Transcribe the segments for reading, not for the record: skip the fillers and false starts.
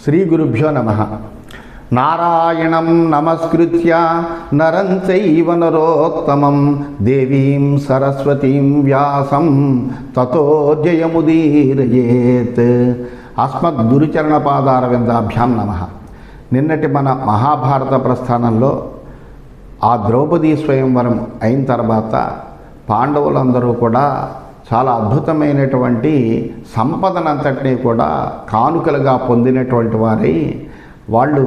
శ్రీ గురుభ్యో నమః. నారాయణం నమస్కృత్య నరం చైవ నరోత్తమం దేవీం సరస్వతీం వ్యాసం తతో జయముదీరయేత్. అస్మద్గురుచరణపాదారవిందాభ్యాం నమః. నిన్నటి మన మహాభారత ప్రస్థానంలో ఆ ద్రౌపదీ స్వయంవరం అయిన తర్వాత పాండవులందరూ కూడా చాలా అద్భుతమైనటువంటి సంపదనంతటినీ కూడా కానుకలుగా పొందినటువంటి వారై వాళ్ళు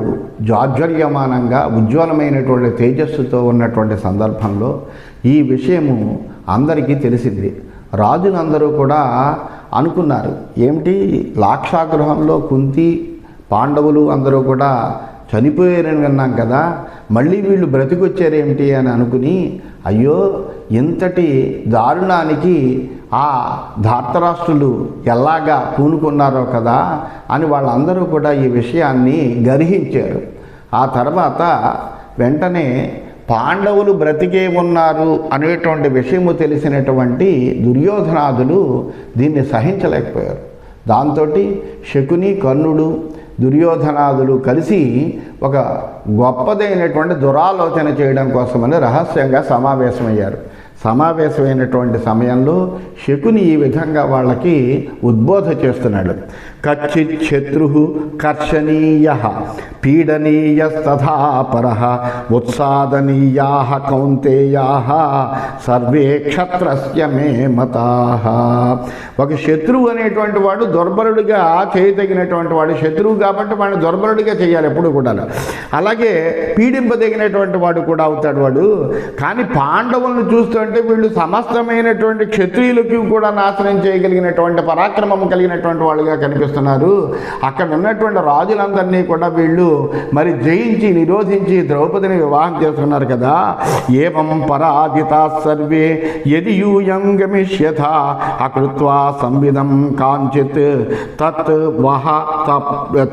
జాజ్వల్యమానంగా ఉజ్వలమైనటువంటి తేజస్సుతో ఉన్నటువంటి సందర్భంలో ఈ విషయము అందరికీ తెలిసింది. రాజులందరూ కూడా అనుకున్నారు, ఏమిటి లాక్షాగృహంలో కుంతి పాండవులు అందరూ కూడా చనిపోయారని విన్నాం కదా, మళ్ళీ వీళ్ళు బ్రతికొచ్చారేమిటి అని అనుకుని, అయ్యో ఇంతటి దారుణానికి ఆ ధార్తరాష్ట్రులు ఎలాగా పూనుకున్నారో కదా అని వాళ్ళందరూ కూడా ఈ విషయాన్ని గర్హించారు. ఆ తర్వాత వెంటనే పాండవులు బ్రతికే ఉన్నారు అనేటువంటి విషయము తెలిసినటువంటి దుర్యోధనాదులు దీన్ని సహించలేకపోయారు. దాంతో శకుని, కర్ణుడు, దుర్యోధనాదులు కలిసి ఒక గొప్పదైనటువంటి దురాలోచన చేయడం కోసమని రహస్యంగా సమావేశమయ్యారు. సమావేశమైనటువంటి సమయంలో శకుని ఈ విధంగా వాళ్ళకి ఉద్బోధ చేస్తున్నాడు. కచ్చిత్ శత్రు కర్షణీయ పీడనీయస్తథాపర ఉత్సాదనీయా కౌంతేయా సర్వే క్షత్రస్య మే మతాః. ఒక శత్రువు అనేటువంటి వాడు దుర్బలుడిగా చేయదగినటువంటి వాడు. శత్రువు కాబట్టి వాడిని దుర్బలుడిగా చేయాలి ఎప్పుడు కూడా. అలాగే పీడింపదగినటువంటి వాడు కూడా అవుతాడు వాడు. కానీ పాండవులను చూస్తుంటే వీళ్ళు సమస్తమైనటువంటి క్షత్రియులకి కూడా నాశనం చేయగలిగినటువంటి పరాక్రమం కలిగినటువంటి వాళ్ళుగా కనిపిస్తున్నారు. అక్కడ ఉన్నటువంటి రాజులందరినీ కూడా వీళ్ళు మరి జయించి నిరోధించి ద్రౌపదిని వివాహం చేసుకున్నారు కదా. ఏవం పరాజితా సర్వే యది యూయం గమిష్యథ అకృత్వా సంవిధం కాంచిత్ తత్ వహ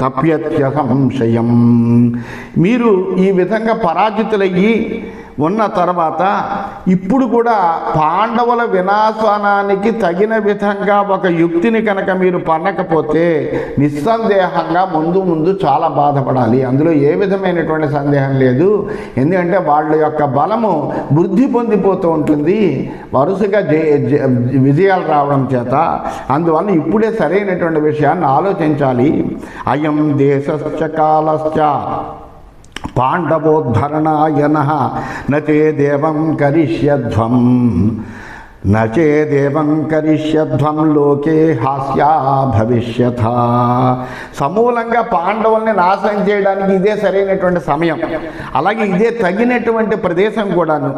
తప్యత్య సంశయం. మీరు ఈ విధంగా పరాజితులయ్యి ఉన్న తర్వాత ఇప్పుడు కూడా పాండవుల వినాశనానికి తగిన విధంగా ఒక యుక్తిని కనుక మీరు పన్నకపోతే నిస్సందేహంగా ముందు ముందు చాలా బాధపడాలి. అందులో ఏ విధమైనటువంటి సందేహం లేదు. ఎందుకంటే వాళ్ళ యొక్క బలము వృద్ధి పొందిపోతూ ఉంటుంది వరుసగా విజయాలు రావడం చేత. అందువల్ల ఇప్పుడే సరైనటువంటి విషయాన్ని ఆలోచించాలి. అయం దేశశ్చ కాలశ్చ పాండవోద్ధరణాయ నచే దేవం కరిష్యధ్వం లోకే హాస్యా భవిష్యథ. సమూలంగా పాండవుల్ని నాశనం చేయడానికి ఇదే సరైనటువంటి సమయం, అలాగే ఇదే తగినటువంటి ప్రదేశం కూడాను.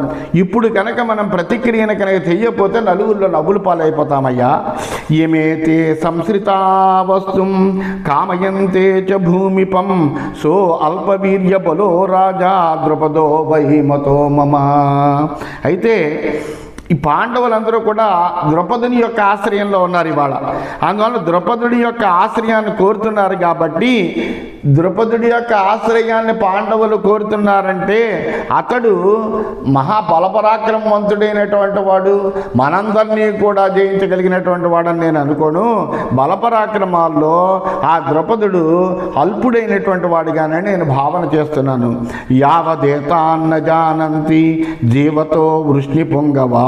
ఇప్పుడు కనుక మనం ప్రతిక్రియను కనుక చెయ్యకపోతే నలుగురిలో నవ్వులు పాలైపోతామయ్యా. ఏమేతే సంశ్రితా వస్తుం కామయంతే చ భూమిపం సో అల్పవీర్య బలో రాజా ద్రుపదో వహిమతో మమ. అయితే ఈ పాండవులందరూ కూడా ద్రౌపదుని యొక్క ఆశ్రయంలో ఉన్నారు ఇవాళ. అందువల్ల ద్రౌపదుడి యొక్క ఆశ్రయాన్ని కోరుతున్నారు కాబట్టి, ద్రౌపదుడి యొక్క ఆశ్రయాన్ని పాండవులు కోరుతున్నారంటే అతడు మహాబలపరాక్రమవంతుడైనటువంటి వాడు, మనందరినీ కూడా జయించగలిగినటువంటి వాడని నేను అనుకోను. బలపరాక్రమాల్లో ఆ ద్రౌపదుడు అల్పుడైనటువంటి వాడిగానే నేను భావన చేస్తున్నాను. యావదేతాన్న జానంతి జీవతో వృష్ణి పొంగవా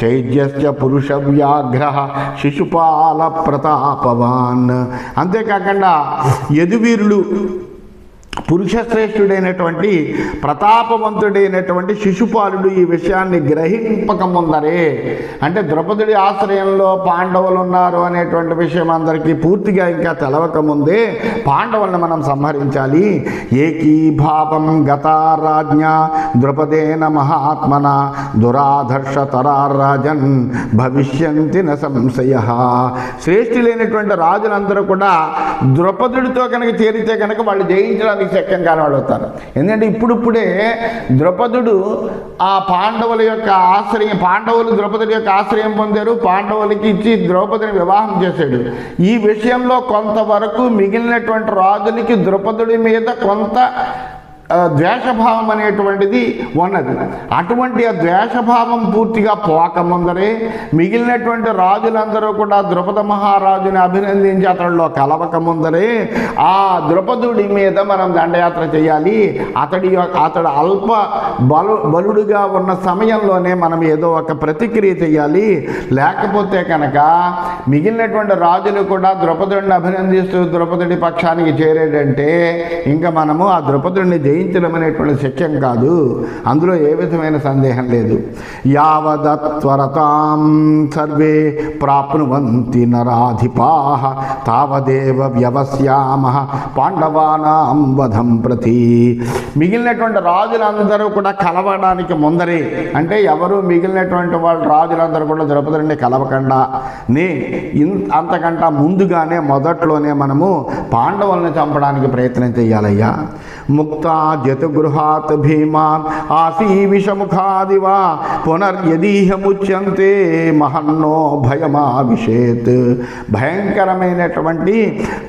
చైద్యస్య పురుష వ్యాఘ్ర శిశుపాల ప్రతాపవాన్. అంతేకాకుండా యదువీరులు పురుషశ్రేష్ఠుడైనటువంటి ప్రతాపవంతుడైనటువంటి శిశుపాలుడు ఈ విషయాన్ని గ్రహింపకముందరే, అంటే ద్రౌపదుడి ఆశ్రయంలో పాండవులు ఉన్నారు అనేటువంటి విషయం అందరికీ పూర్తిగా ఇంకా తెలవకముందే పాండవులను మనం సంహరించాలి. ఏకీభావం గతారాజ్ఞ ద్రౌపదేన మహాత్మన దురాధర్షతరారాజన్ భవిష్యంతి న సంశయ. శ్రేష్ఠులైనటువంటి రాజులందరూ కూడా ద్రౌపదుడితో కనుక చేరితే కనుక వాళ్ళు జయించడానికి శక్యం కాని వాళ్ళు అవుతారు. ఎందుకంటే ఇప్పుడిప్పుడే ద్రౌపదుడు ఆ పాండవుల యొక్క ఆశ్రయం, పాండవులు ద్రౌపదుడి యొక్క ఆశ్రయం పొందారు, పాండవులకి ఇచ్చి ద్రౌపదిని వివాహం చేశాడు. ఈ విషయంలో కొంతవరకు మిగిలినటువంటి రాజులకి ద్రౌపదుడి మీద కొంత ద్వేషభావం అనేటువంటిది ఉన్నది. అటువంటి ఆ ద్వేషభావం పూర్తిగా పోకముందరే మిగిలినటువంటి రాజులందరూ కూడా ద్రుపద మహారాజుని అభినందించి అతడిలో కలవకముందరే ఆ ద్రుపదుడి మీద మనం దండయాత్ర చేయాలి, అతడు అల్ప బలుడుగా ఉన్న సమయంలోనే మనం ఏదో ఒక ప్రతిక్రియ చేయాలి, లేకపోతే కనుక మిగిలినటువంటి రాజులు కూడా ద్రుపదుడిని అభినందిస్తూ ద్రుపదుడి పక్షానికి చేరేటంటే ఇంకా మనము ఆ ద్రుపదుడిని జయించడం అనేటువంటి శక్యం కాదు, అందులో ఏ విధమైన సందేహం లేదు. యావదత్వరతాం సర్వే ప్రాప్నువంతి నరాధిపాః తావదేవ వ్యవస్యామః పాండవానాం వధం ప్రతి. మిగిలినటువంటి రాజులందరూ కూడా కలవడానికి ముందరే, అంటే ఎవరు మిగిలినటువంటి వాళ్ళు రాజులందరూ కూడా ద్రౌపదిని కలవకుండా అంతకంటే ముందుగానే మొదట్లోనే మనము పాండవులను చంపడానికి ప్రయత్నం చేయాలయ్యా. ముక్తా జతుగృహాత్ భీమాన్ ఆసీ విషముఖాదివా పునర్యదీహముచ్యంతే మహన్నో భయమావిషేత్. భయంకరమైనటువంటి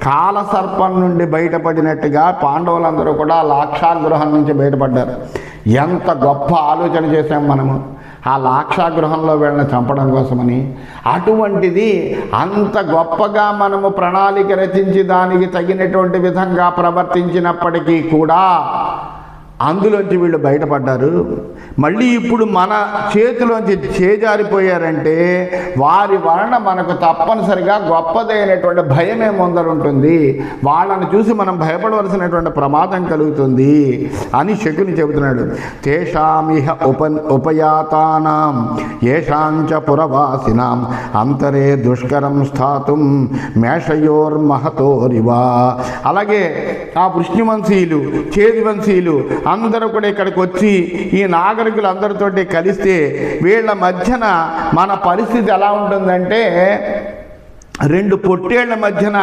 కాలసర్పం నుండి బయటపడినట్టుగా పాండవులందరూ కూడా లాక్షాగృహం నుంచి బయటపడ్డారు. ఎంత గొప్ప ఆలోచన చేశాం మనము ఆ లాక్షాగృహంలో వీళ్ళని చంపడం కోసమని. అటువంటిది అంత గొప్పగా మనము ప్రణాళిక రచించి దానికి తగినటువంటి విధంగా ప్రవర్తించినప్పటికీ కూడా అందులోంచి వీళ్ళు బయటపడ్డారు. మళ్ళీ ఇప్పుడు మన చేతిలోంచి చేజారిపోయారంటే వారి వలన మనకు తప్పనిసరిగా గొప్పదైనటువంటి భయమే ముందరుంటుంది, వాళ్ళని చూసి మనం భయపడవలసినటువంటి ప్రమాదం కలుగుతుంది అని శకుని చెబుతున్నాడు. తేషామిహ ఉపయాతానాం ఏషాంచ పురవాసినాం అంతరే దుష్కరం స్థాతుం మేషయోర్మహతోరివా. అలాగే ఆ వృష్ణివంశీయులు చేదివంశీయులు అందరూ కూడా ఇక్కడికి వచ్చి ఈ నాగరికులు అందరితోటి కలిస్తే వీళ్ళ మధ్యన మన పరిస్థితి ఎలా ఉంటుందంటే రెండు పొట్టేళ్ల మధ్యన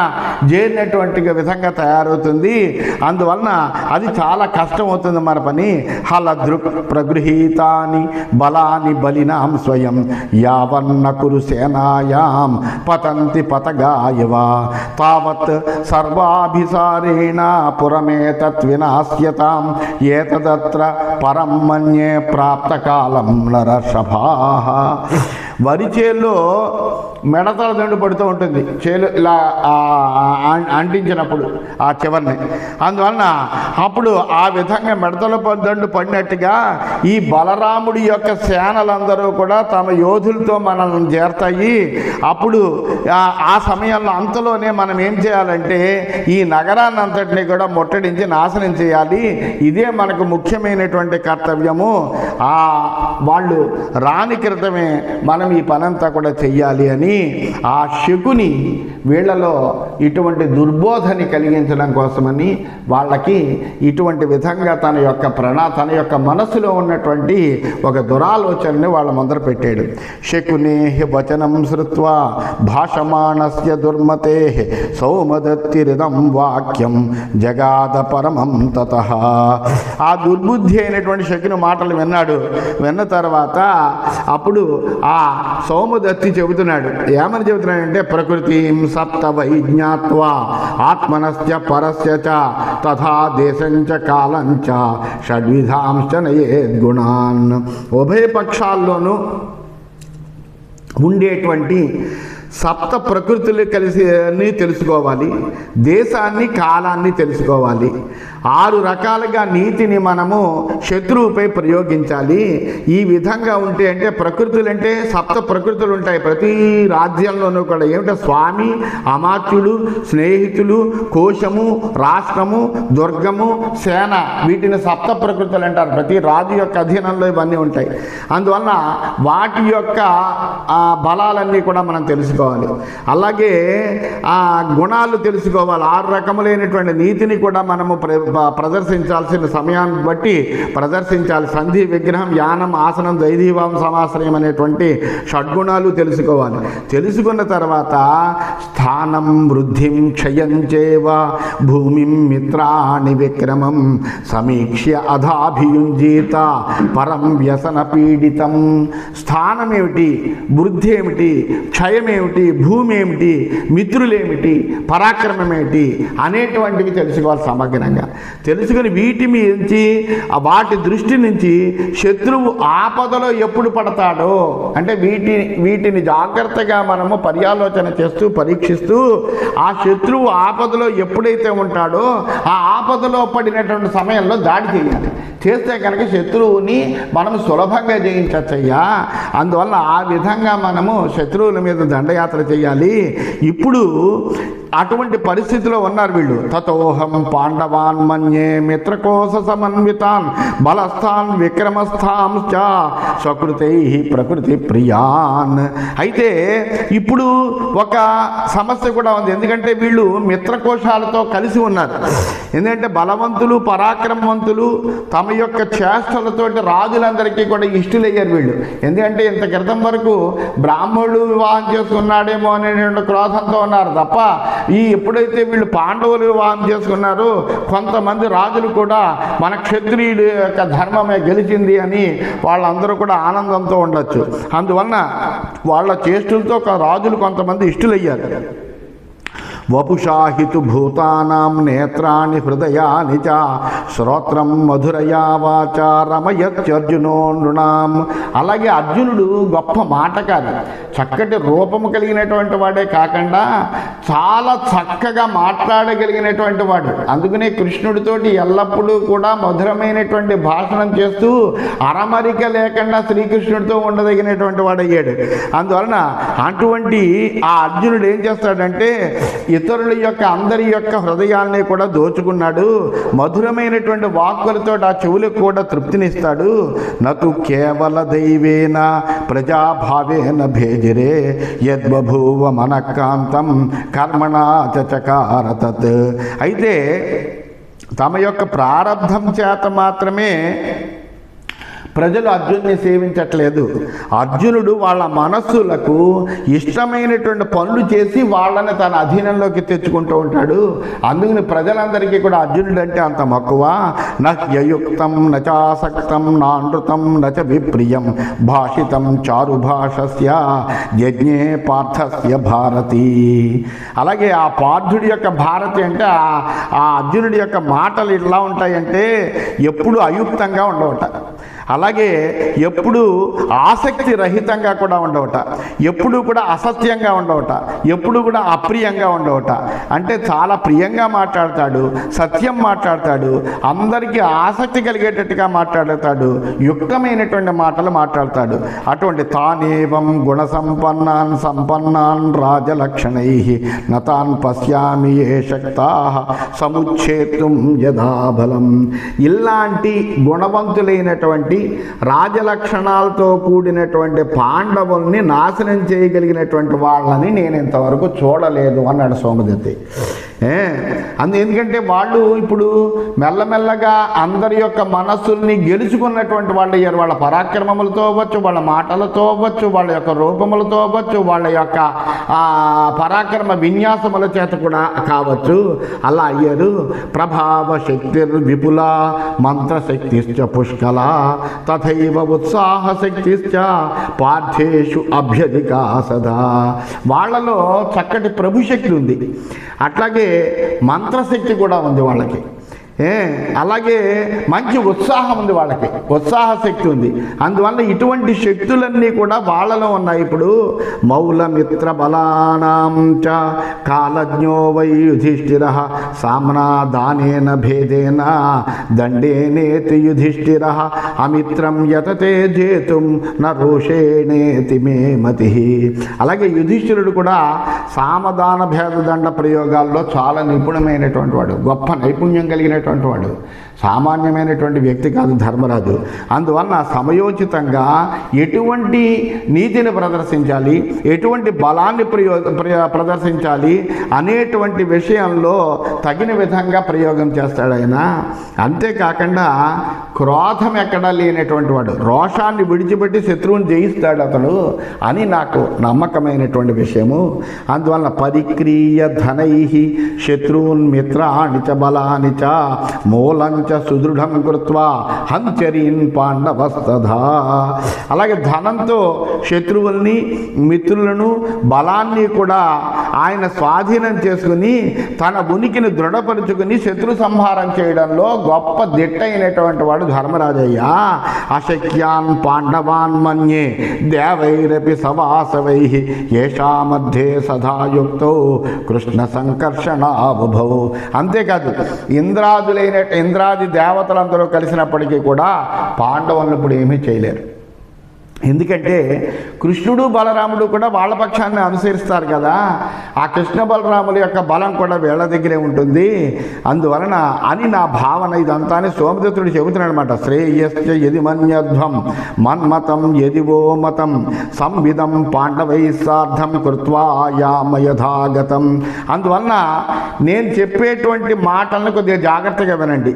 చేరినటువంటి విధంగా తయారవుతుంది. అందువలన అది చాలా కష్టం అవుతుంది మన పని. హలదృక్ ప్రగృహీతాని బలాని బలినాం స్వయం యావన్న కురు సేనాయాం పతంతి పతగాయవా తావత్ సర్వాభిసారేణ పురమేతత్ వినాశ్యతాం ఏతదత్ర పరం మన్యే ప్రాప్తకాలం నరషభాః. వరి చేల్లో మెడతల దండు పడుతూ ఉంటుంది, చేలు ఇలా అంటించినప్పుడు ఆ చివరిని. అందువలన అప్పుడు ఆ విధంగా మెడతల దండు పడినట్టుగా ఈ బలరాముడి యొక్క సేనలందరూ కూడా తమ యోధులతో మనల్ని చేరతాయి. అప్పుడు ఆ సమయంలో అంతలోనే మనం ఏం చేయాలంటే ఈ నగరాన్ని అంతటినీ కూడా ముట్టడించి నాశనం చేయాలి. ఇదే మనకు ముఖ్యమైనటువంటి కర్తవ్యము. వాళ్ళు రాని క్రితమే మనం ఈ పనంతా కూడా చెయ్యాలి అని ఆ శకుని వీళ్లలో ఇటువంటి దుర్బోధని కలిగించడం కోసమని వాళ్ళకి ఇటువంటి విధంగా తన యొక్క మనసులో ఉన్నటువంటి ఒక దురాలోచనని వాళ్ళ ముందర పెట్టాడు. శకునే వచనం శ్రుత్వా భాషమాణస్య దుర్మతే సౌమదత్తిరిదం వాక్యం జగాద పరమం తతః. ఆ దుర్బుద్ధి అయినటువంటి శకుని మాటలు విన్న తర్వాత అప్పుడు ఆ సౌమదత్తి చెబుతున్నాడు. ఏమని చెబుతున్నాడంటే ప్రకృతిం సప్త వైజ్ఞాత్వా ఆత్మనశ్చ పరస్య చ తథా దేశంచ కాలంచ షడ్విధాంశ్చ నయేద్గుణాన్. ఉభయ పక్షాల్లోనూ ఉండేటువంటి సప్త ప్రకృతులు కలిసి తెలుసుకోవాలి, దేశాన్ని కాలాన్ని తెలుసుకోవాలి. 6 రకాలుగా నీతిని మనము శత్రువుపై ప్రయోగించాలి. ఈ విధంగా ఉంటే అంటే ప్రకృతులు అంటే సప్త ప్రకృతులు ఉంటాయి ప్రతి రాజ్యంలోనూ కూడా. ఏమిటంటే స్వామి, అమాత్యులు, స్నేహితులు, కోశము, రాష్ట్రము, దుర్గము, సేన, వీటిని సప్త ప్రకృతులు అంటారు. ప్రతి రాజు యొక్క అధీనంలో ఇవన్నీ ఉంటాయి. అందువలన వాటి యొక్క బలాలన్నీ కూడా మనం తెలుసుకోవాలి. అలాగే ఆ గుణాలు తెలుసుకోవాలి. 6 రకములైనటువంటి నీతిని కూడా మనము ప్రదర్శించాల్సిన సమయాన్ని బట్టి ప్రదర్శించాలి. సంధి, విగ్రహం, యానం, ఆసనం, దైదీవం, సమాశ్రయం అనేటువంటి షడ్గుణాలు తెలుసుకోవాలి. తెలుసుకున్న తర్వాత స్థానం వృద్ధిం క్షయం చేవ భూమిం మిత్రాణి విక్రమం సమీక్ష్య అధాభియుంజీత పరం వ్యసన పీడితం. స్థానం ఏమిటి, వృద్ధి ఏమిటి, క్షయం ఏమిటి, ఏమిటి, భూమి ఏమిటి, మిత్రులేమిటి, పరాక్రమం ఏమిటి అనేటువంటివి తెలుసుకోవాలి సమగ్రంగా. తెలుసుకుని వీటి నుంచి వాటి దృష్టి నుంచి శత్రువు ఆపదలో ఎప్పుడు పడతాడో అంటే వీటిని జాగ్రత్తగా మనము పర్యాలోచన చేస్తూ పరీక్షిస్తూ ఆ శత్రువు ఆపదలో ఎప్పుడైతే ఉంటాడో ఆ ఆపదలో పడినటువంటి సమయంలో దాడి చేయాలి. చేస్తే కనుక శత్రువుని మనం సులభంగా జయించచ్చయ్యా. అందువల్ల ఆ విధంగా మనము శత్రువుల మీద దండయాత్ర చేయాలి. ఇప్పుడు అటువంటి పరిస్థితిలో ఉన్నారు వీళ్ళు. తతోహం పాండవాన్ మన్యే మిత్రకోశ సమన్వితాన్ బలస్థాన్ విక్రమస్థాంశ్చ స్వకృతై ప్రకృతి ప్రియాన్. అయితే ఇప్పుడు ఒక సమస్య కూడా ఉంది. ఎందుకంటే వీళ్ళు మిత్రకోశాలతో కలిసి ఉన్నారు. ఎందుకంటే బలవంతులు పరాక్రమవంతులు తమ యొక్క చేష్టలతోటి రాజులందరికీ కూడా ఇష్టలయ్యారు వీళ్ళు. ఎందుకంటే ఇంత క్రితం వరకు బ్రాహ్మణుడు వివాహం చేసుకున్నాడేమో అనేటువంటి క్రోధంతో ఉన్నారు తప్ప ఎప్పుడైతే వీళ్ళు పాండవులు వివాహం చేసుకున్నారో కొంతమంది రాజులు కూడా మన క్షత్రియుల యొక్క ధర్మమే గెలిచింది అని వాళ్ళందరూ కూడా ఆనందంతో ఉండొచ్చు. అందువలన వాళ్ళ చేష్టలతో రాజులు కొంతమంది ఇష్టలయ్యారు. వపుషాహితు భూతానాం నేత్రాణి హృదయాని చ శ్రోత్రం మధురయా వాచ రమయత్యర్జునో నృణాం. అలాగే అర్జునుడు గొప్ప మాటకారి, చక్కటి రూపము కలిగినటువంటి వాడే కాకుండా చాలా చక్కగా మాట్లాడగలిగినటువంటి వాడు. అందుకనే కృష్ణుడితోటి ఎల్లప్పుడూ కూడా మధురమైనటువంటి భాషణం చేస్తూ అరమరిక లేకుండా శ్రీకృష్ణుడితో ఉండదగినటువంటి వాడయ్యాడు. అందువలన అటువంటి ఆ అర్జునుడు ఏం చేస్తాడంటే ఇతరుల యొక్క అందరి యొక్క హృదయాల్ని కూడా దోచుకున్నాడు. మధురమైనటువంటి వాక్కులతో ఆ చెవులకు కూడా తృప్తినిస్తాడు. నతు కేవల దైవేన ప్రజాభావేన భేజిరే యద్బభూవ మనఃకాంతం కర్మణా చకార తత్. అయితే తమ యొక్క ప్రారబ్ధం చేత మాత్రమే ప్రజలు అర్జునుని సేవించట్లేదు. అర్జునుడు వాళ్ళ మనస్సులకు ఇష్టమైనటువంటి పనులు చేసి వాళ్ళని తన అధీనంలోకి తెచ్చుకుంటూ ఉంటాడు. అందుకని ప్రజలందరికీ కూడా అర్జునుడు అంటే అంత మక్కువ. నయుక్తం నచాసక్తం నానృతం నచ విప్రియం భాషితం చారుభాషస్య యజ్ఞే పార్థస్య భారతి. అలాగే ఆ పార్థుడి యొక్క భారతి అంటే ఆ అర్జునుడి యొక్క మాటలు ఇట్లా ఉంటాయంటే ఎప్పుడు అయుక్తంగా ఉండవట, అలాగే ఎప్పుడు ఆసక్తి రహితంగా కూడా ఉండవట, ఎప్పుడు కూడా అసత్యంగా ఉండవట, ఎప్పుడు కూడా అప్రియంగా ఉండవట. అంటే చాలా ప్రియంగా మాట్లాడతాడు, సత్యం మాట్లాడతాడు, అందరికీ ఆసక్తి కలిగేటట్టుగా మాట్లాడతాడు, యుక్తమైనటువంటి మాటలు మాట్లాడతాడు. అటువంటి తానేవం గుణ సంపన్నాన్ రాజలక్షణై నతాన్ పశ్యామి ఏ శక్తా సముచ్ఛేతుం యథాబలం. ఇలాంటి గుణవంతులైనటువంటి రాజలక్షణాలతో కూడినటువంటి పాండవుల్ని నాశనం చేయగలిగినటువంటి వాళ్ళని నేను ఇంతవరకు చూడలేదు అన్నాడు సోమదత్తి. ఎందుకంటే వాళ్ళు ఇప్పుడు మెల్లమెల్లగా అందరి యొక్క మనస్సుల్ని గెలుచుకున్నటువంటి వాళ్ళు అయ్యారు. వాళ్ళ పరాక్రమములతో అవ్వచ్చు, వాళ్ళ మాటలతో అవ్వచ్చు, వాళ్ళ యొక్క రూపములతో అవ్వచ్చు, వాళ్ళ యొక్క పరాక్రమ విన్యాసముల చేత కూడా కావచ్చు, అలా అయ్యారు. ప్రభావ శక్తిర్ విపుల మంత్రశక్తిశ్చ పుష్కల తథైవ ఉత్సాహ శక్తిశ్చ పార్థేషు అభ్యధికా సదా. వాళ్ళలో చక్కటి ప్రభుశక్తి ఉంది, అట్లాగే మంత్రశక్తి కూడా ఉంది వాళ్ళకి. అలాగే మంచి ఉత్సాహం ఉంది వాళ్ళకి, ఉత్సాహ శక్తి ఉంది. అందువల్ల ఇటువంటి శక్తులన్నీ కూడా వాళ్ళలో ఉన్నాయి. ఇప్పుడు మౌలమిత్ర బలానాం చ కాలజ్ఞో వై యుధిష్ఠిర సామ్నా దానేన భేదేన దండేనేతి యుధిష్ఠిర అమిత్రం యతతే జేతుం న రోషేణేతి మే మతి. అలాగే యుధిష్ఠిరుడు కూడా సామదాన భేద దండ ప్రయోగాల్లో చాలా నిపుణమైనటువంటి వాడు, గొప్ప నైపుణ్యం కలిగిన వాడు, సామాన్యమైనటువంటి వ్యక్తి కాదు ధర్మరాజు. అందువలన సమయోచితంగా ఎటువంటి నీతిని ప్రదర్శించాలి, ఎటువంటి బలాన్ని ప్రదర్శించాలి అనేటువంటి విషయంలో తగిన విధంగా ప్రయోగం చేస్తాడు ఆయన. అంతేకాకుండా క్రోధం ఎక్కడా లేనటువంటి వాడు, రోషాన్ని విడిచిపెట్టి శత్రువుని జయిస్తాడు అతడు అని నాకు నమ్మకమైనటువంటి విషయము. అందువలన పరిక్రీయ ధనై శత్రువున్ మిత్రాని చ బలాని చ మూలంచ సుదృఢం కృత్వా హంచరీన్ పాండవస్తథా. అలాగే ధనంతో శత్రువుల్ని మిత్రులను బలాన్ని కూడా ఆయన స్వాధీనం చేసుకుని తన ఉనికిని దృఢపరుచుకుని శత్రు సంహారం చేయడంలో గొప్ప దిట్టైనటువంటి వాడు ధర్మరాజయ్య. అశక్యాన్ పాండవాన్ మన్యే దేవైరపి సవాసవై ఏషా మధ్యే సదాయుక్తో కృష్ణ సంకర్షణాబుభౌ. అంతేకాదు ఇంద్రాది దేవతలందరూ కలిసినప్పటికీ కూడా పాండవులను ఇప్పుడు ఏమీ చేయలేరు. ఎందుకంటే కృష్ణుడు బలరాముడు కూడా వాళ్ళ పక్షాన్ని అనుసరిస్తారు కదా, ఆ కృష్ణ బలరాముల యొక్క బలం కూడా వీళ్ళ దగ్గరే ఉంటుంది. అందువలన అని నా భావన ఇదంతా అని సోమదత్తుడు చెబుతున్నాడు అనమాట. శ్రేయస్య యది మన్యధ్వం మన్మతం యదివో మతం సంవిధం పాండవై సార్థం కృత్వా యామయథాగతం. అందువలన నేను చెప్పేటువంటి మాటలను కొద్దిగా జాగ్రత్తగా వినండి.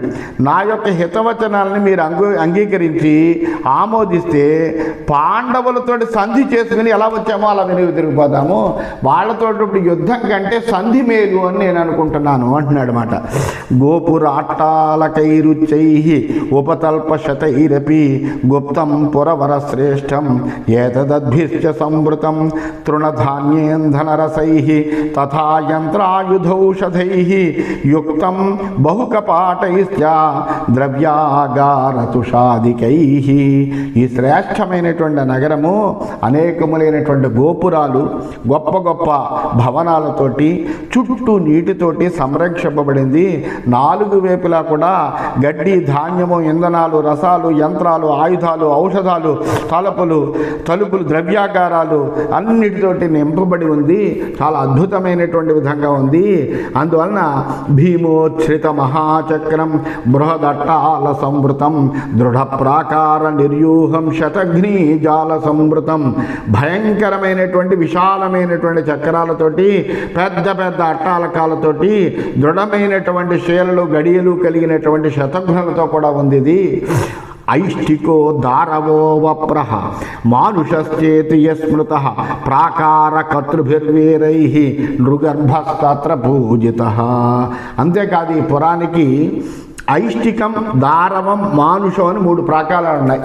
నా యొక్క హితవచనాలను మీరు అంగీకరించి ఆమోదిస్తే పాండవులతోటి సంధి చేసుకుని ఎలా వచ్చామో అలా వెనుక తిరిగిపోతాము. వాళ్ళతో ఇప్పుడు యుద్ధం కంటే సంధి మేలు అని నేను అనుకుంటున్నాను అంటున్నాడు మాట. గోపురాట్టాలకైరుచ్చై ఉపతల్పశతైరపి గుప్తం పురవర శ్రేష్టం ఏతదద్భిశ్చ సంవృతం తృణధాన్యేంధనరసై తథా యంత్రాయుధౌషధై యుక్తం బహుకపాటైశ్చ ద్రవ్యాగారతుషాదికై. ఈ శ్రేష్టమైనటువంటి నగరము అనేకములైనటువంటి గోపురాలు, గొప్ప గొప్ప భవనాలతోటి, చుట్టూ నీటితోటి సంరక్షింపబడింది. 4 వైపులా కూడా గడ్డి, ధాన్యము, ఇంధనాలు, రసాలు, యంత్రాలు, ఆయుధాలు, ఔషధాలు, తలుపులు, ద్రవ్యాగారాలు అన్నిటితోటి నింపబడి ఉంది. చాలా అద్భుతమైనటువంటి విధంగా ఉంది. అందువలన భీమోచ్ఛ్రిత మహాచక్రం బృహదట్టాల సంవృతం దృఢ ప్రాకార నిర్యూహం శతఘ్ని జాల సంవృతం. భయంకరమైనటువంటి విశాలమైనటువంటి చక్రాలతోటి, పెద్ద పెద్ద అట్టాలకాలతోటి, దృఢమైనటువంటి శీలలు, గడియలు కలిగినటువంటి శతఘ్నులతో కూడా ఉంది ఇది. ఐష్టికో దారవో వప్రః మానుషశ్చేతి యస్మృత ప్రాకార కర్తృభిర్వీరై నృగర్భస్తత్ర పూజితః. అంతేకాదు ఈ పురానికి ఐష్టికం, దారవం, మానుషం అని 3 ప్రాకారాలు ఉన్నాయి.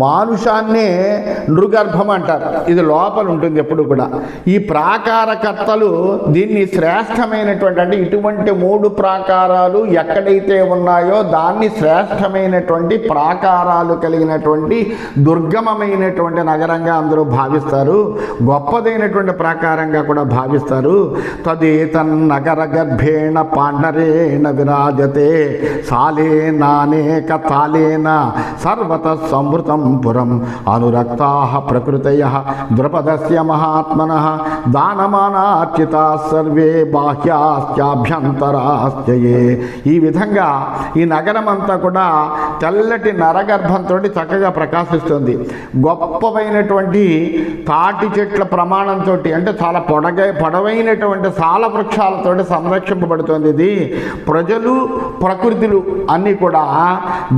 మానుషాన్నే నృగర్భం అంటారు. ఇది లోపల ఉంటుంది ఎప్పుడు కూడా. ఈ ప్రాకారకర్తలు దీన్ని శ్రేష్టమైనటువంటి, అంటే ఇటువంటి 3 ప్రాకారాలు ఎక్కడైతే ఉన్నాయో దాన్ని శ్రేష్టమైనటువంటి ప్రాకారాలు కలిగినటువంటి దుర్గమమైనటువంటి నగరంగా అందరూ భావిస్తారు. గొప్పదైనటువంటి ప్రాకారంగా కూడా భావిస్తారు. తదేతన్నగర గర్భేణ పాండరేణ విరాజతే సాలేనానేక తాలేన సర్వత సంవృతం పురం అనురక్తాః ప్రకృతయః ద్రుపదస్య మహాత్మనః దానమానార్చితాః సర్వే బాహ్యాశ్చాభ్యంతరాశ్చయే. ఈ విధంగా ఈ నగరం అంతా కూడా తెల్లటి నరగర్భంతో చక్కగా ప్రకాశిస్తుంది. గొప్పవైనటువంటి తాటి చెట్ల ప్రమాణంతో, అంటే చాలా పొడవైనటువంటి సాల వృక్షాలతో సంరక్షింపబడుతుంది ఇది. ప్రజలు, ప్రకృతులు అన్నీ కూడా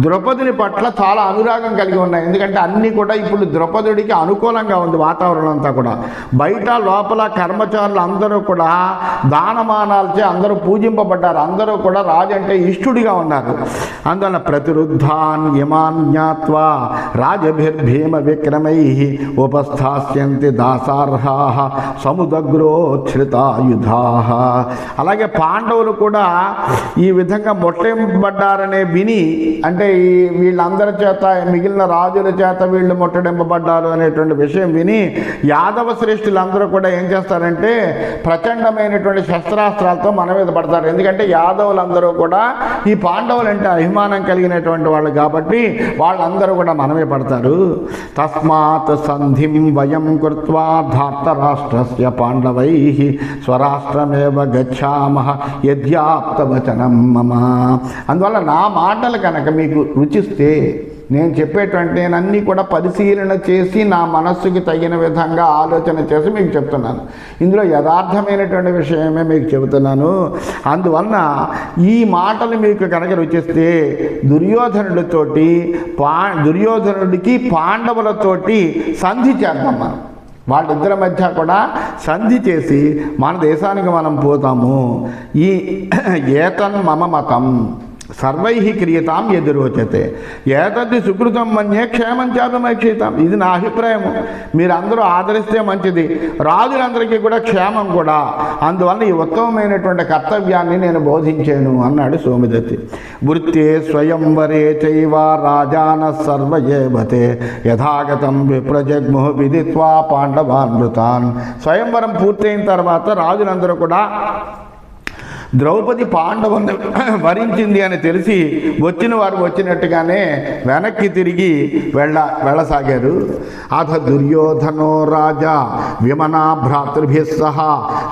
ద్రౌపదిని పట్ల చాలా అనురాగం కలిగి ఉన్నాయి. ఎందుకంటే అన్నీ కూడా ఇప్పుడు ద్రౌపదుడికి అనుకూలంగా ఉంది వాతావరణం అంతా కూడా. బయట లోపల కర్మచారులు అందరూ కూడా దానమానాలచే అందరూ పూజింపబడ్డారు. అందరూ కూడా రాజు అంటే ఇష్టుడిగా ఉన్నారు. అందువల్ల ప్రతిరుద్ధాన్ యమాన్ జ్ఞాత్వా రాజభిర్భీమ విక్రమై ఉపస్థాస్యంతి దాసార్హాః సముదగ్రోచ్ఛ్రితాయుధాః. అలాగే పాండవులు కూడా ఈ విధంగా మొట్టెంపబడ్డారనే విని, అంటే ఈ వీళ్ళందరి చేత, మిగిలిన రాజుల చేత వీళ్ళు ముట్టడింపబడ్డారు అనేటువంటి విషయం విని యాదవ శ్రేష్ఠులందరూ కూడా ఏం చేస్తారంటే ప్రచండమైనటువంటి శస్త్రాస్త్రాలతో మన మీద పడతారు. ఎందుకంటే యాదవులందరూ కూడా ఈ పాండవులు అంటే అభిమానం కలిగినటువంటి వాళ్ళు కాబట్టి వాళ్ళందరూ కూడా మనమే పడతారు. తస్మాత్ సంధిం వయం కృత్వా ధార్తరాష్ట్రస్య పాండవై స్వరాష్ట్రమేవ గచ్ఛామః యద్యాప్తవచనం మమ. అందువల్ల నా మాటలు కనుక మీకు రుచిస్తే, నేను చెప్పేటువంటి నేను అన్నీ కూడా పరిశీలన చేసి నా మనస్సుకి తగిన విధంగా ఆలోచన చేసి మీకు చెప్తున్నాను. ఇందులో యథార్థమైనటువంటి విషయమే మీకు చెబుతున్నాను. అందువలన ఈ మాటలు మీకు కనుక రుచిస్తే దుర్యోధనుడికి పాండవులతోటి సంధి చేద్దాం మనం. వాళ్ళిద్దరి మధ్య కూడా సంధి చేసి మన దేశానికి మనం పోతాము. ఈ ఏతన్ మమ మతం సర్వై క్రియతాం ఎదురోచతే ఏతద్ది సుకృతం మన్యే క్షేమం చాపమక్షితాం. ఇది నా అభిప్రాయము. మీరందరూ ఆదరిస్తే మంచిది, రాజులందరికీ కూడా క్షేమం కూడా. అందువల్ల ఈ ఉత్తమమైనటువంటి కర్తవ్యాన్ని నేను బోధించాను అన్నాడు సోమదత్తి. వృత్తే స్వయంవరే చైవ రాజాన సర్వయేవతే యథాగతం విప్రజగ్ముః విదిత్వా పాండవాన్ మృతాన్. స్వయంవరం పూర్తయిన తర్వాత రాజులందరూ కూడా ద్రౌపది పాండవుని వరించింది అని తెలిసి వచ్చిన వారు వచ్చినట్టుగానే వెనక్కి తిరిగి వెళ్ళసాగారు. అథ దుర్యోధనో రాజా విమనా భ్రాతృభిः సహ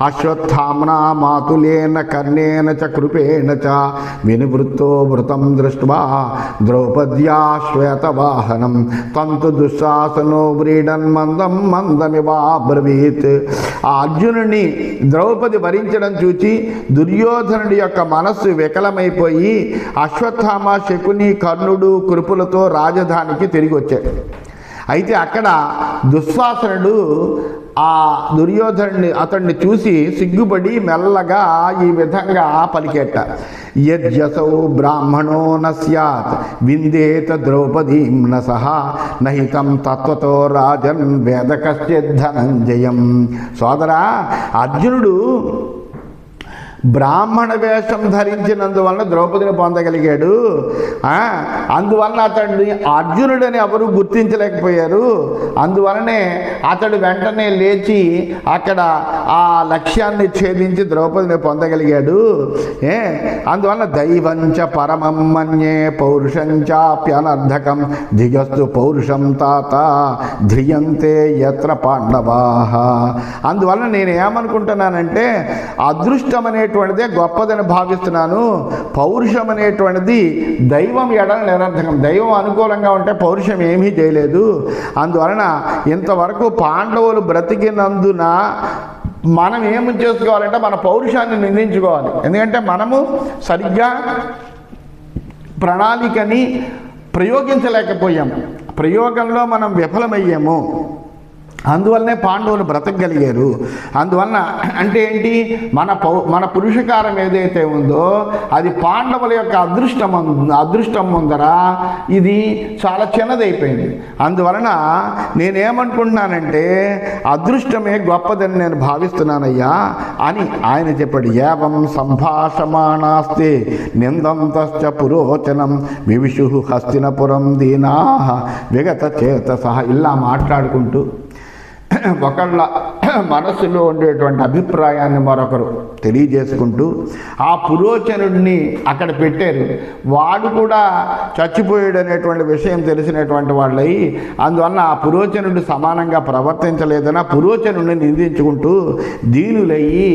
అశ్వత్థామ్నా మాతులేన కర్ణేన చ కృపేణ చ వినివృత్తో వృతం దృష్ట్వా ద్రౌపద్యా శ్వేతవాహనం తంతు దుశ్శాసనో వ్రీడన్ మందం మందమివాబ్రవీత్. ఆ అర్జునుని ద్రౌపది వరించడం చూచి దుర్యోధనుడి యొక్క మనస్సు వికలమైపోయి అశ్వత్థామ, శకుని, కర్ణుడు, కృపులతో రాజధానికి తిరిగి వచ్చాడు. అయితే అక్కడ దుశ్శాసనుడు ఆ అతన్ని చూసి సిగ్గుపడి మెల్లగా ఈ విధంగా పలికేట. యజ్జసౌ బ్రాహ్మణో న స్యాత్ విందేత ద్రౌపదీం న సహ నహితం తత్వతో రాజన్ వేద కశ్చిద్ ధనంజయం. సోదరా, అర్జునుడు బ్రాహ్మణ వేషం ధరించినందువలన ద్రౌపదిని పొందగలిగాడు. అందువలన అతడిని అర్జునుడని ఎవరు గుర్తించలేకపోయారు. అందువలనే అతడు వెంటనే లేచి అక్కడ ఆ లక్ష్యాన్ని ఛేదించి ద్రౌపదిని పొందగలిగాడు. అందువలన దైవంచ పరమం మన్యే పౌరుషంచాప్యనర్ధకం ధిగస్తు పౌరుషం తాత ధ్రియంతే యత్ర పాండవాః. అందువలన నేను ఏమనుకుంటున్నానంటే అదృష్టం అనేటువంటిదే గొప్పదని భావిస్తున్నాను. పౌరుషం అనేటువంటిది దైవం ఎడల నిరర్ధకం. దైవం అనుకూలంగా ఉంటే పౌరుషం ఏమీ చేయలేదు. అందువలన ఇంతవరకు పాండవులు బ్రతికినందున మనం ఏమి చేసుకోవాలంటే మన పౌరుషాన్ని నిందించుకోవాలి. ఎందుకంటే మనము సరిగ్గా ప్రణాళికని ప్రయోగించలేకపోయాము, ప్రయోగంలో మనం విఫలమయ్యాము. అందువల్లనే పాండవులు బ్రతకగలిగారు. అందువలన అంటే ఏంటి, మన పురుషకారం ఏదైతే ఉందో అది పాండవుల యొక్క అదృష్టం ముందర ఇది చాలా చిన్నదైపోయింది. అందువలన నేనేమనుకుంటున్నానంటే అదృష్టమే గొప్పదని నేను భావిస్తున్నానయ్యా అని ఆయన చెప్పాడు. ఏవం సంభాషమాణాస్తే నిందంతశ్చ పురోచనం వివిషు హస్తినపురం దీనాః విగత చేతసః. ఇలా మాట్లాడుకుంటూ ఒకళ్ళ మనస్సులో ఉండేటువంటి అభిప్రాయాన్ని మరొకరు తెలియజేసుకుంటూ ఆ పురోచనుడిని అక్కడ పెట్టారు. వాడు కూడా చచ్చిపోయాడు అనేటువంటి విషయం తెలిసినటువంటి వాళ్ళై అందువల్ల ఆ పురోచనుడు సమానంగా ప్రవర్తించలేదని ఆ పురోచనుడిని నిందించుకుంటూ దీనులయ్యి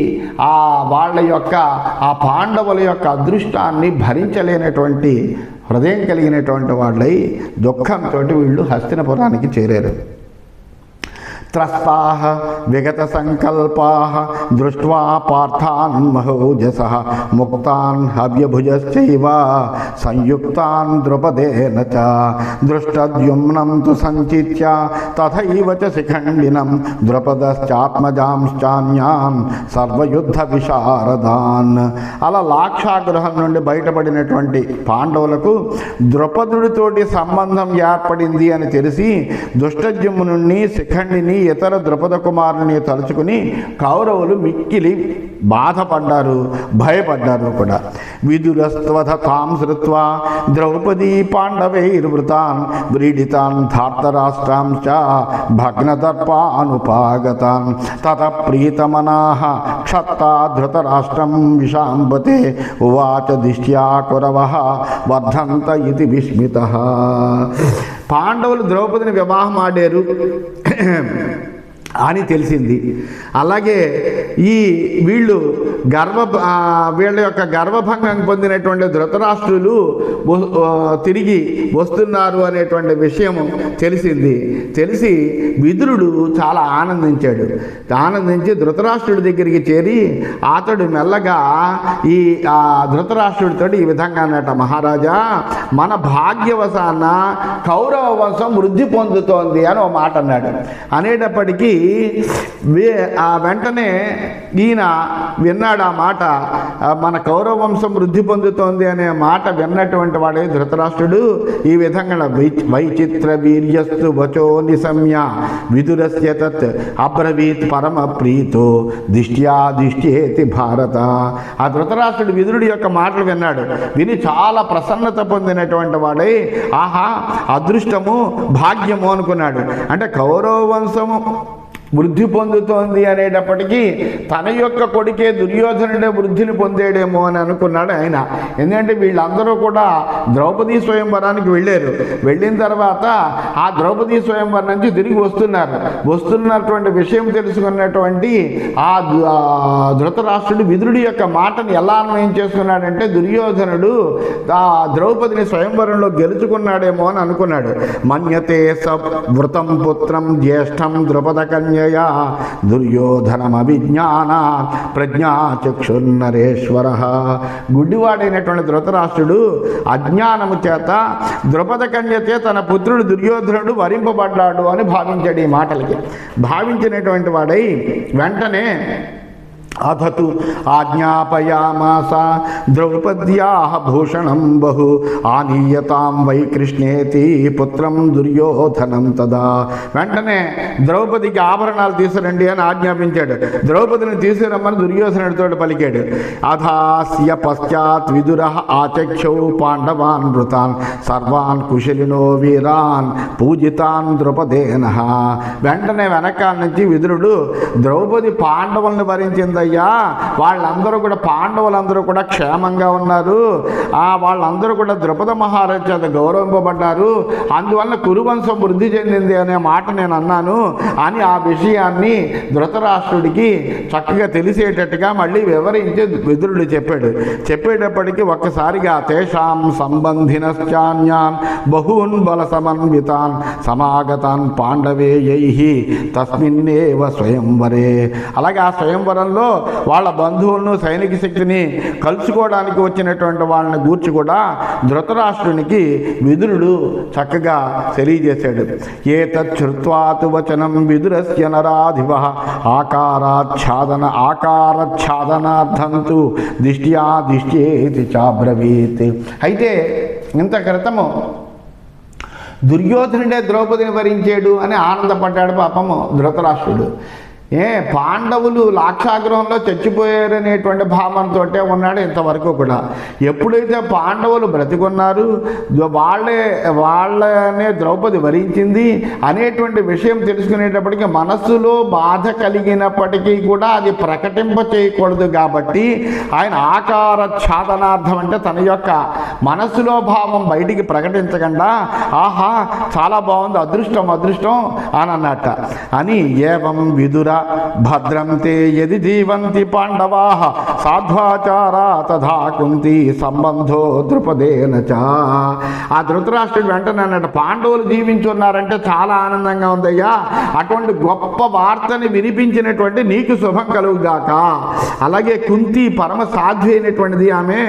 వాళ్ళ యొక్క ఆ పాండవుల యొక్క అదృష్టాన్ని భరించలేనటువంటి హృదయం కలిగినటువంటి వాళ్ళై దుఃఖంతో వీళ్ళు హస్తినపురానికి చేరారు. త్రస్తాః విగత సంకల్పాః దృష్ట్వా పార్థాన్ మహోజసః ముక్తాన్ హవ్యభుజశ్చైవ సంయుక్తాన్ ద్రుపదేన చ దృష్టద్యుమ్నం తు సంచిత్య తథైవ చ శిఖండినం ద్రుపదశ్చాత్మజాంశ్చాన్యాన్ సర్వయుద్ధ విశారదాన్. అలా లాక్షాగృహం నుండి బయటపడినటువంటి పాండవులకు ద్రుపదుడితోటి సంబంధం ఏర్పడింది అని తెలిసి దుష్టద్యుమ్నుని, శిఖండిని, ఇతర ద్రుపద కుమారుని తలుచుకుని కౌరవులు మిక్కిలి బాధపడ్డారు, భయపడ్డారు కూడా. విదురస్త్వధ తాం శ్రుత్వా ద్రౌపదీ పాండవైర్వృతాన్ వ్రీడితాన్ ధార్తరాష్ట్రాంశ్చ భగ్నదర్పానుపాగతాన్ తత ప్రీతమనాః క్షత్తా ధృతరాష్ట్రం విశాంపతే ఉవాచ దిష్ట్యా కురవః వర్ధంత ఇతి విస్మితః. పాండవులు ద్రౌపదిని వివాహం ఆడారు అని తెలిసింది. అలాగే వీళ్ళ యొక్క గర్వభంగం పొందినటువంటి ధృతరాష్ట్రులు తిరిగి వస్తున్నారు అనేటువంటి విషయం తెలిసింది. తెలిసి విదురుడు చాలా ఆనందించి ధృతరాష్ట్రుడి దగ్గరికి చేరి అతడు మెల్లగా ధృతరాష్ట్రుడితో ఈ విధంగా అన్నట, మహారాజా మన భాగ్యవశాన కౌరవ వంశం వృద్ధి పొందుతోంది అని ఒక మాట అన్నాడు. అనేటప్పటికీ వెంటనే ఈయన విన్నాడు ఆ మాట, మన కౌరవ వంశం వృద్ధి పొందుతోంది అనే మాట విన్నటువంటి వాడే ధృతరాష్ట్రుడు ఈ విధంగా వైచిత్ర వీర్యస్తు వచో నిశమ్య విదురస్య తత్ అబ్రవీత్ పరమ ప్రీతో దిష్ట్యేతి భారత. ఆ ధృతరాష్ట్రుడు విదురుడి యొక్క మాటలు విన్నాడు. విని చాలా ప్రసన్నత పొందినటువంటి వాడై ఆహా అదృష్టము భాగ్యము అనుకున్నాడు. అంటే కౌరవ వంశము వృద్ధి పొందుతోంది అనేటప్పటికీ తన యొక్క కొడుకే దుర్యోధనుడే వృద్ధిని పొందేడేమో అని అనుకున్నాడు ఆయన. ఎందుకంటే వీళ్ళందరూ కూడా ద్రౌపదీ స్వయంవరానికి వెళ్ళారు. వెళ్ళిన తర్వాత ఆ ద్రౌపదీ స్వయంవరం నుంచి తిరిగి వస్తున్నటువంటి విషయం తెలుసుకున్నటువంటి ఆ ధృతరాష్ట్రుడు విదురుడి యొక్క మాటను ఎలా అన్వయం చేసుకున్నాడంటే దుర్యోధనుడు ఆ ద్రౌపదిని స్వయంవరంలో గెలుచుకున్నాడేమో అని అనుకున్నాడు. మన్యతే స వృతం పుత్రం జ్యేష్టం ద్రుపద కన్య దుర్యోధనమభిజ్ఞాన ప్రజ్ఞాచక్షుర్నరేశ్వర. గుడ్డివాడైనటువంటి ధృతరాష్ట్రుడు అజ్ఞానము చేత ద్రుపద కన్యతే తన పుత్రుడు దుర్యోధనుడు వరింపబడ్డాడు అని భావించాడు. ఈ మాటలకి భావించినటువంటి వాడై వెంటనే అథతు ఆజ్ఞాపయామాస ద్రౌపద్యాః భూషణం బహు ఆనీయతాం వై కృష్ణేతి పుత్రం దుర్యోధనం తదా. వెంటనే ద్రౌపదికి ఆభరణాలు తీసురండి అని ఆజ్ఞాపించాడు. ద్రౌపదిని తీసుకురమ్మని దుర్యోధనుడితో పలికాడు. అథాస్య పశ్చాత్ విదురః ఆచక్షౌ పాండవాన్ వృతాన్ సర్వాన్ కుశలినో వీరాన్ పూజితాన్ ద్రౌపదేనః. వెంటనే వెనకాల నుంచి విదురుడు ద్రౌపది పాండవుల్ని వరించింది అయ్యా, వాళ్ళందరూ కూడా పాండవులందరూ కూడా క్షేమంగా ఉన్నారు, వాళ్ళందరూ కూడా ద్రుపద మహారాజు చేత గౌరవింపబడ్డారు, అందువల్ల కురువంశం వృద్ధి చెందింది అనే మాట నేను అన్నాను అని ఆ విషయాన్ని ధృతరాష్ట్రుడికి చక్కగా తెలిసేటట్టుగా మళ్ళీ వివరించి విదురుడు చెప్పేటప్పటికీ ఒక్కసారిగా తేషాం సంబంధినశ్చాన్యాన్ బహూన్ బల సమన్వితాన్ సమాగతాన్ పాండవేయైః తస్మిన్నేవ స్వయంవరే. అలాగే ఆ స్వయంవరంలో వాళ్ళ బంధువులను సైనిక శక్తిని కలుసుకోవడానికి వచ్చినటువంటి వాళ్ళని గూర్చి కూడా ధృతరాష్ట్రునికి విదురుడు చక్కగా తెలియజేశాడు. ఏతచ్ఛ్రుత్వాతు వచనం విదురస్య నరాధిపః ఆకారచ్ఛాదనార్థంతు దిష్ట్యేతి చాబ్రవీత్. అయితే ఇంత క్రితము దుర్యోధనుడే ద్రౌపదిని వరించాడు అని ఆనందపడ్డాడు పాపము ధృతరాష్ట్రుడు. పాండవులు లాక్షాగృహంలో చచ్చిపోయారనేటువంటి భావంతో ఉన్నాడు ఇంతవరకు కూడా. ఎప్పుడైతే పాండవులు బ్రతికున్నారు, వాళ్ళనే ద్రౌపది వరించింది అనేటువంటి విషయం తెలుసుకునేటప్పటికీ మనస్సులో బాధ కలిగినప్పటికీ కూడా అది ప్రకటింప చేయకూడదు. కాబట్టి ఆయన ఆకార ఛాదనార్థం అంటే తన యొక్క మనస్సులో భావం బయటికి ప్రకటించకుండా ఆహా చాలా బాగుంది, అదృష్టం అని అన్నట్ట. అని ఏవం విదుర భద్రం తే యది జీవంతి పాండవాః సాధ్వాచారా తథా కుంతి సంబంధో ద్రుపదేన చ. ఆ ధృతరాష్ట్రుడు వెంటనే అన్నట్టు పాండవులు జీవించున్నారంటే చాలా ఆనందంగా ఉందయ్యా, అటువంటి గొప్ప వార్తని వినిపించినటువంటి నీకు శుభం కలుగుగాక. అలాగే కుంతి పరమ సాధ్వి అయినటువంటిది, ఆమె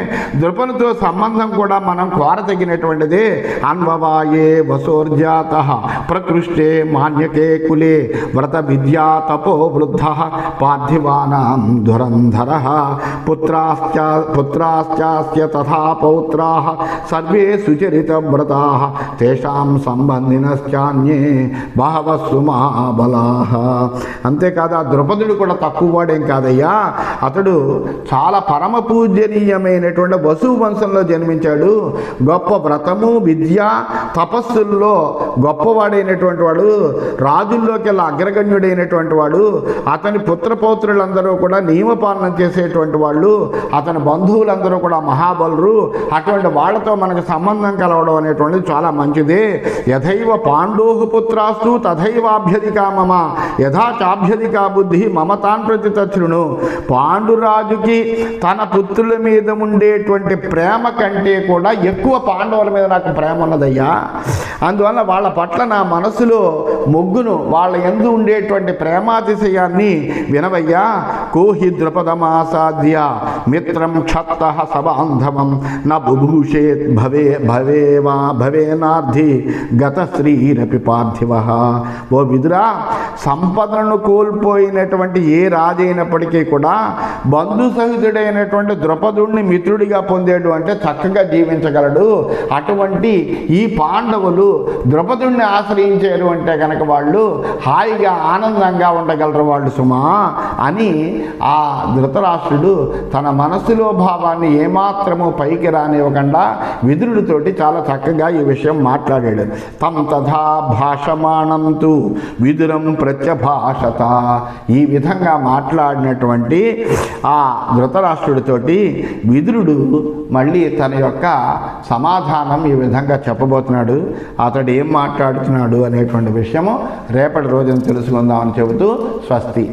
ద్రుపదితో సంబంధం కూడా మనం కోరతగినటువంటిదే. అన్వవాయే వసోర్జాతః ప్రకృష్టే మాన్యకే కులే వ్రత విద్యా తపో వృద్ధ పార్థివానాం ధురంధరః పుత్రాశ్చాస్య తథా పౌత్రాః సర్వే సుచరిత వ్రతాః తేషాం సంబంధినశ్చాన్యే బహవః సుమహాబలాః. అంతేకాదు ఆ ద్రౌపదుడు కూడా తక్కువ వాడేం కాదయ్యా, అతడు చాలా పరమ పూజనీయమైనటువంటి వసువు వంశంలో జన్మించాడు. గొప్ప వ్రతము విద్య తపస్సుల్లో గొప్పవాడైనటువంటి వాడు, రాజుల్లోకెల్లా అగ్రగణ్యుడైనటువంటి వాడు. అతని పుత్రపౌత్రులందరూ కూడా నియమపాలన చేసేటువంటి వాళ్ళు, అతని బంధువులందరూ కూడా మహాబలురు. అటువంటి వాళ్ళతో మనకు సంబంధం కలవడం అనేటువంటిది చాలా మంచిది. యథైవ పాండోః పుత్రాస్తు తథైవాభ్యధికా మమ యథా చాభ్యధికా బుద్ధి మమతాన్ ప్రతి తచ్చును. పాండురాజుకి తన పుత్రుల మీద ఉండేటువంటి ప్రేమ కంటే కూడా ఎక్కువ పాండవుల మీద నాకు ప్రేమ ఉన్నదయ్యా. అందువల్ల వాళ్ళ పట్ల నా మనసులో మొగ్గును, వాళ్ళ యందు ఉండేటువంటి ప్రేమాతి పరమాతిశయాన్ని వినవయ్యా. కోహి ద్రుపదమాసాద్య మిత్రం క్షత్త సబాంధవం న బుభూషేత్ భవేనార్థి గత శ్రీరపి పార్థివ. ఓ విదురా, సంపదలను కోల్పోయినటువంటి ఏ రాజైనప్పటికీ కూడా బంధు సహితుడైనటువంటి ద్రుపదుడిని మిత్రుడిగా పొందేడు అంటే చక్కగా జీవించగలడు. అటువంటి ఈ పాండవులు ద్రుపదుడిని ఆశ్రయించారు అంటే కనుక వాళ్ళు హాయిగా ఆనందంగా ఉండగలరు వాళ్ళు సుమా అని ఆ ధృతరాష్ట్రుడు తన మనసులో భావాన్ని ఏమాత్రము పైకి రానివ్వకుండా విదురుడితోటి చాలా చక్కగా ఈ విషయం మాట్లాడాడు. తం తథా భాషమాణంతు విదురం ప్రత్యభాషత. ఈ విధంగా మాట్లాడినటువంటి ఆ ధృతరాష్ట్రుడితోటి విదురుడు మళ్ళీ తన యొక్క సమాధానం ఈ విధంగా చెప్పబోతున్నాడు. అతడు ఏం మాట్లాడుతున్నాడు అనేటువంటి విషయము రేపటి రోజున తెలుసుకుందామని చెబుతూ స్వస్తి.